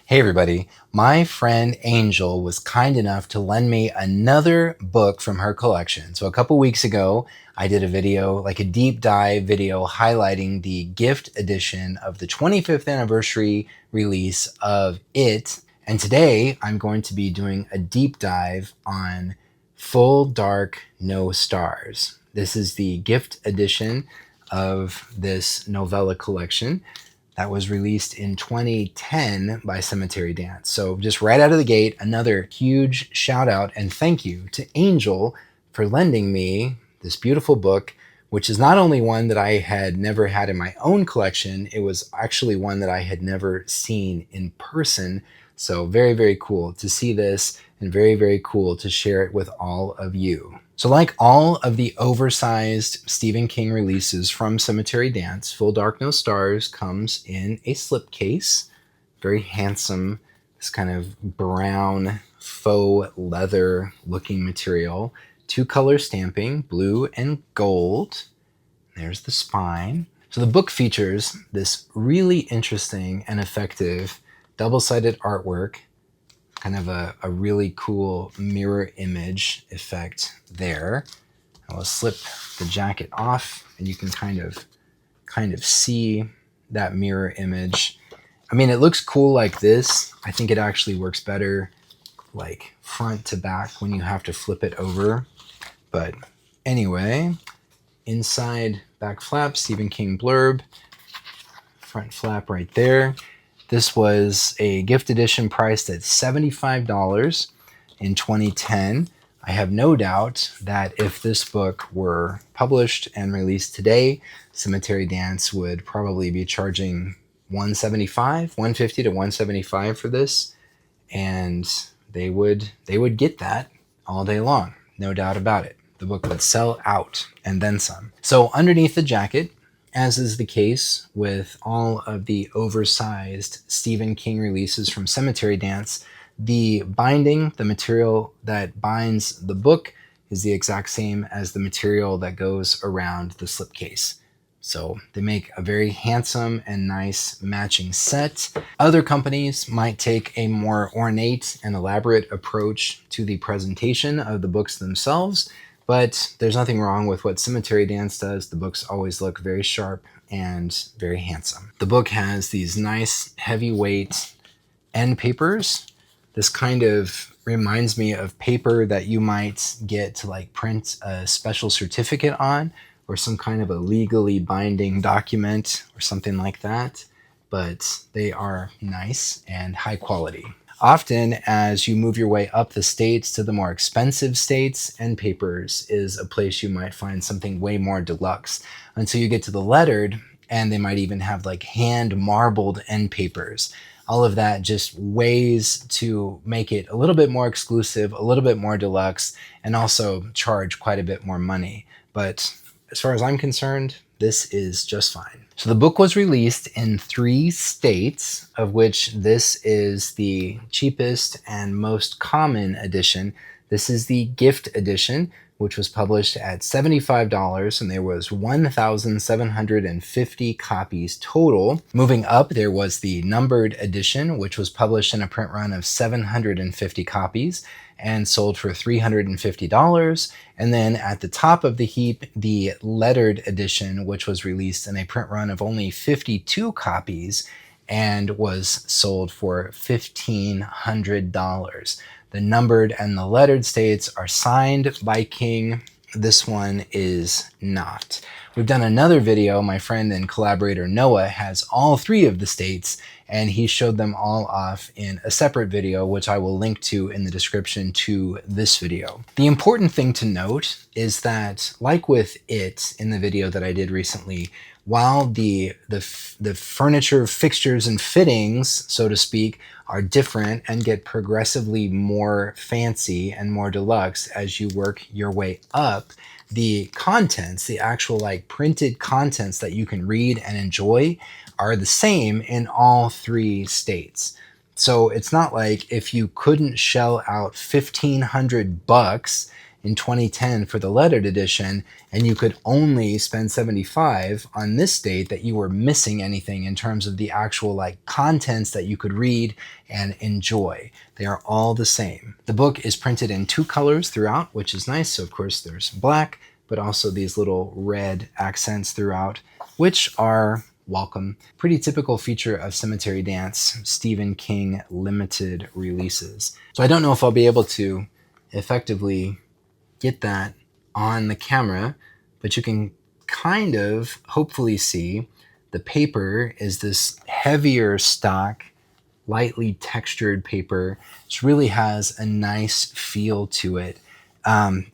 Hey everybody, my friend Angel was kind enough to lend me another book from her collection. So a couple weeks ago, I did a video, like a deep dive video highlighting the gift edition of the 25th anniversary release of It. And today I'm going to be doing a deep dive on Full Dark No Stars. This is the gift edition of this novella collection that was released in 2010 by Cemetery Dance. So just right out of the gate, another huge shout out and thank you to Angel for lending me this beautiful book, which is not only one that I had never had in my own collection, it was actually one that I had never seen in person. So very, very cool to see this and very, very cool to share it with all of you. So like all of the oversized Stephen King releases from Cemetery Dance, Full Dark No Stars comes in a slipcase. Very handsome, this kind of brown faux leather looking material. Two color stamping, blue and gold. There's the spine. So the book features this really interesting and effective double-sided artwork, kind of a really cool mirror image effect there. I will slip the jacket off and you can kind of see that mirror image. I mean, it looks cool like this. I think it actually works better like front to back when you have to flip it over. But anyway, inside back flap, Stephen King blurb, front flap right there. This was a gift edition priced at $75 in 2010. I have no doubt that if this book were published and released today, Cemetery Dance would probably be charging $175, $150 to $175 for this, and they would get that all day long, no doubt about it. The book would sell out and then some. So underneath the jacket, as is the case with all of the oversized Stephen King releases from Cemetery Dance, the binding, the material that binds the book, is the exact same as the material that goes around the slipcase. So they make a very handsome and nice matching set. Other companies might take a more ornate and elaborate approach to the presentation of the books themselves, but there's nothing wrong with what Cemetery Dance does. The books always look very sharp and very handsome. The book has these nice heavyweight end papers. This kind of reminds me of paper that you might get to like print a special certificate on, or some kind of a legally binding document or something like that. But they are nice and high quality. Often, as you move your way up the states to the more expensive states, Endpapers is a place you might find something way more deluxe until you get to the lettered, and they might even have like hand marbled Endpapers. All of that just ways to make it a little bit more exclusive, a little bit more deluxe, and also charge quite a bit more money. But as far as I'm concerned, this is just fine. So the book was released in 3 states, of which this is the cheapest and most common edition. This is the gift edition, which was published at $75, and there was 1,750 copies total. Moving up, there was the numbered edition, which was published in a print run of 750 copies and sold for $350. And then at the top of the heap, the lettered edition, which was released in a print run of only 52 copies and was sold for $1,500. The numbered and the lettered states are signed by King. This one is not. We've done another video. My friend and collaborator Noah has all 3 of the states, and he showed them all off in a separate video, which I will link to in the description to this video. The important thing to note is that, like with It in the video that I did recently, while the furniture, fixtures, and fittings, so to speak, are different and get progressively more fancy and more deluxe as you work your way up, the contents, the actual like printed contents that you can read and enjoy, are the same in all 3 states. So it's not like if you couldn't shell out $1,500 in 2010 for the lettered edition, and you could only spend $75 on this date, that you were missing anything in terms of the actual like contents that you could read and enjoy. They are all the same. The book is printed in 2 colors throughout, which is nice. So of course there's black, but also these little red accents throughout, which are welcome. Pretty typical feature of Cemetery Dance Stephen King limited releases. So I don't know if I'll be able to effectively get that on the camera, but you can kind of hopefully see the paper is this heavier stock, lightly textured paper. It really has a nice feel to it.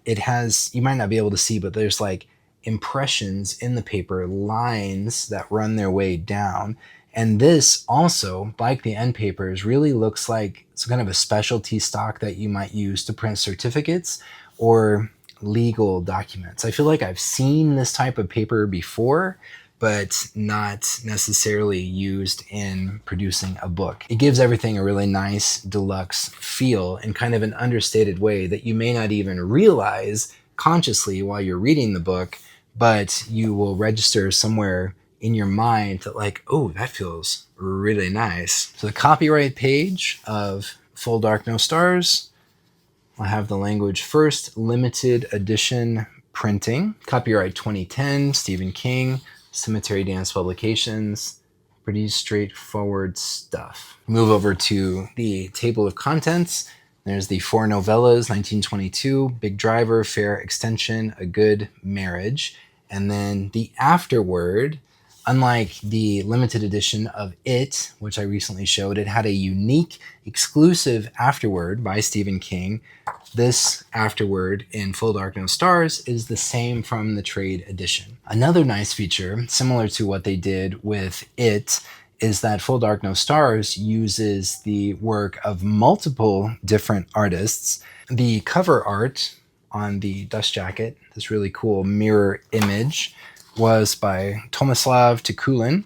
It has, you might not be able to see, but there's like impressions in the paper, lines that run their way down. And this also, like the Endpapers, really looks like it's kind of a specialty stock that you might use to print certificates or legal documents. I feel like I've seen this type of paper before, but not necessarily used in producing a book. It gives everything a really nice deluxe feel in kind of an understated way that you may not even realize consciously while you're reading the book, but you will register somewhere in your mind that like, oh, that feels really nice. So the copyright page of Full Dark No Stars, I'll have the language first, limited edition printing, copyright 2010, Stephen King, Cemetery Dance Publications. Pretty straightforward stuff. Move over to the table of contents. There's the 4 novellas, 1922, Big Driver, Fair Extension, A Good Marriage. And then the afterword, unlike the limited edition of It, which I recently showed, it had a unique, exclusive afterword by Stephen King. This afterword in Full Dark No Stars is the same from the trade edition. Another nice feature, similar to what they did with It, is that Full Dark No Stars uses the work of multiple different artists. The cover art on the dust jacket, this really cool mirror image, was by Tomislav Tikulin.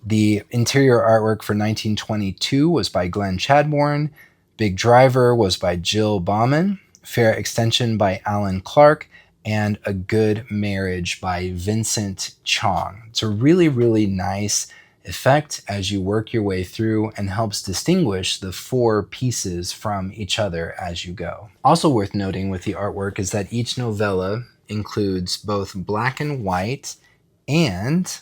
The interior artwork for 1922 was by Glenn Chadbourne. Big Driver was by Jill Bauman. Fair Extension by Alan Clark. And A Good Marriage by Vincent Chong. It's a really, really nice effect as you work your way through and helps distinguish the 4 pieces from each other as you go. Also worth noting with the artwork is that each novella includes both black and white and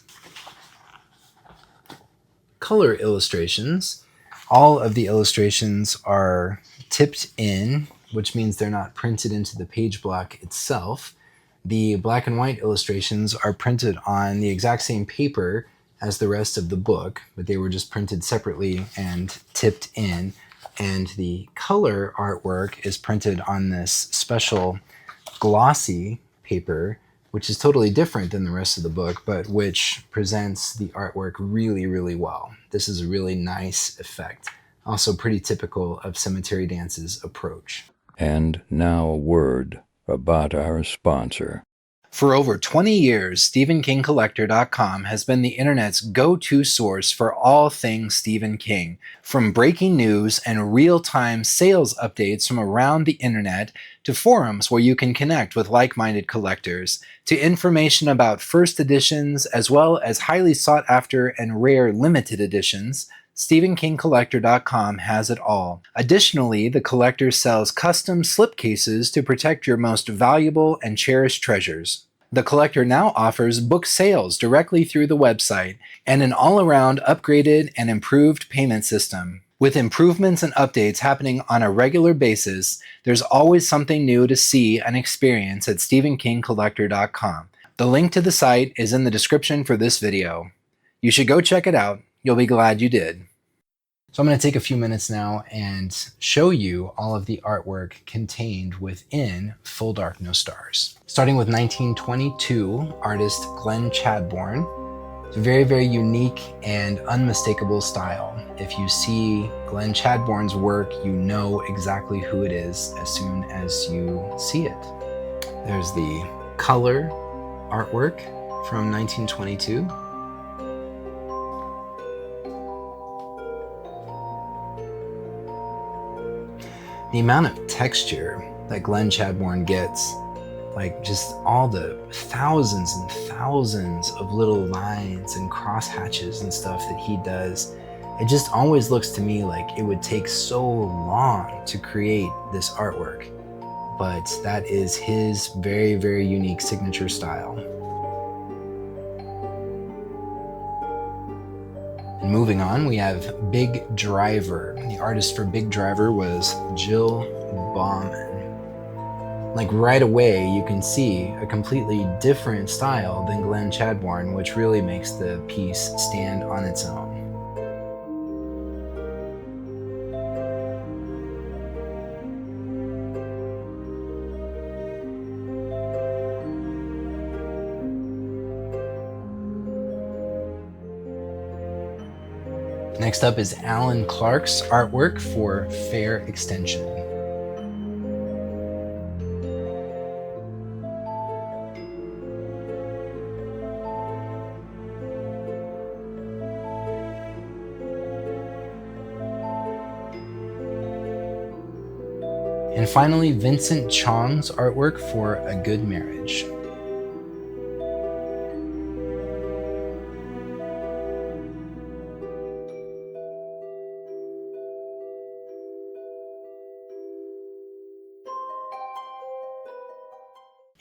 color illustrations. All of the illustrations are tipped in, which means they're not printed into the page block itself. The black and white illustrations are printed on the exact same paper as the rest of the book, but they were just printed separately and tipped in. And the color artwork is printed on this special glossy paper, which is totally different than the rest of the book, but which presents the artwork really, really well. This is a really nice effect. Also pretty typical of Cemetery Dance's approach. And now a word about our sponsor. For over 20 years, StephenKingCollector.com has been the internet's go-to source for all things Stephen King. From breaking news and real-time sales updates from around the internet, to forums where you can connect with like-minded collectors, to information about first editions as well as highly sought-after and rare limited editions, StephenKingCollector.com has it all. Additionally, the collector sells custom slipcases to protect your most valuable and cherished treasures. The collector now offers book sales directly through the website and an all-around upgraded and improved payment system. With improvements and updates happening on a regular basis, there's always something new to see and experience at StephenKingCollector.com. The link to the site is in the description for this video. You should go check it out. You'll be glad you did. So I'm going to take a few minutes now and show you all of the artwork contained within Full Dark No Stars. Starting with 1922, artist Glenn Chadbourne. It's a very, very unique and unmistakable style. If you see Glenn Chadbourne's work, you know exactly who it is as soon as you see it. There's the color artwork from 1922. The amount of texture that Glenn Chadbourne gets. Like just all the thousands and thousands of little lines and crosshatches and stuff that he does. It just always looks to me like it would take so long to create this artwork. But that is his very, very unique signature style. And moving on, we have Big Driver. The artist for Big Driver was Jill Bauman. Like right away, you can see a completely different style than Glenn Chadbourne, which really makes the piece stand on its own. Next up is Alan Clark's artwork for Fair Extension. And finally, Vincent Chong's artwork for A Good Marriage.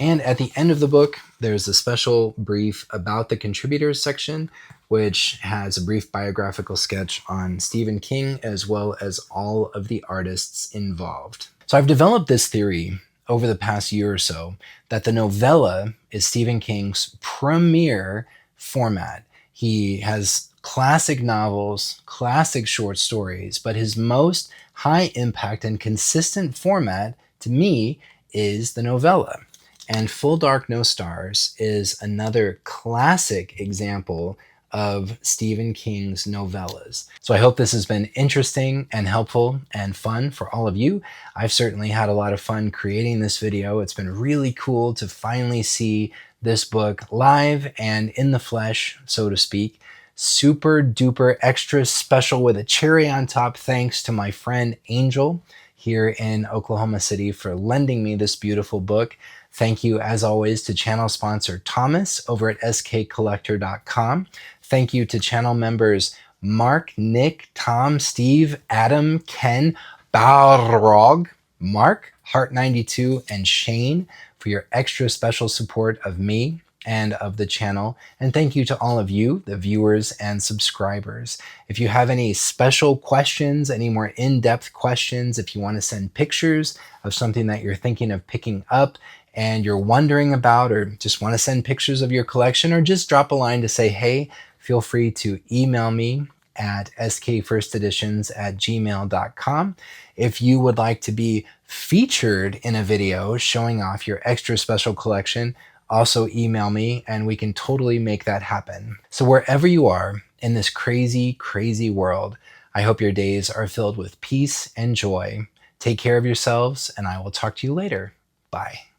And at the end of the book, there's a special brief about the contributors section, which has a brief biographical sketch on Stephen King, as well as all of the artists involved. So I've developed this theory over the past year or so that the novella is Stephen King's premier format. He has classic novels, classic short stories, but his most high impact and consistent format, to me, is the novella. And Full Dark, No Stars is another classic example of Stephen King's novellas. So I hope this has been interesting and helpful and fun for all of you. I've certainly had a lot of fun creating this video. It's been really cool to finally see this book live and in the flesh, so to speak. Super duper extra special with a cherry on top thanks to my friend Angel here in Oklahoma City for lending me this beautiful book. Thank you, as always, to channel sponsor Thomas over at skcollector.com. Thank you to channel members Mark, Nick, Tom, Steve, Adam, Ken, Balrog, Mark, Heart92, and Shane for your extra special support of me and of the channel. And thank you to all of you, the viewers and subscribers. If you have any special questions, any more in-depth questions, if you want to send pictures of something that you're thinking of picking up and you're wondering about, or just want to send pictures of your collection, or just drop a line to say, hey, feel free to email me at skfirsteditions@gmail.com. If you would like to be featured in a video showing off your extra special collection, also email me and we can totally make that happen. So wherever you are in this crazy, crazy world, I hope your days are filled with peace and joy. Take care of yourselves, and I will talk to you later. Bye.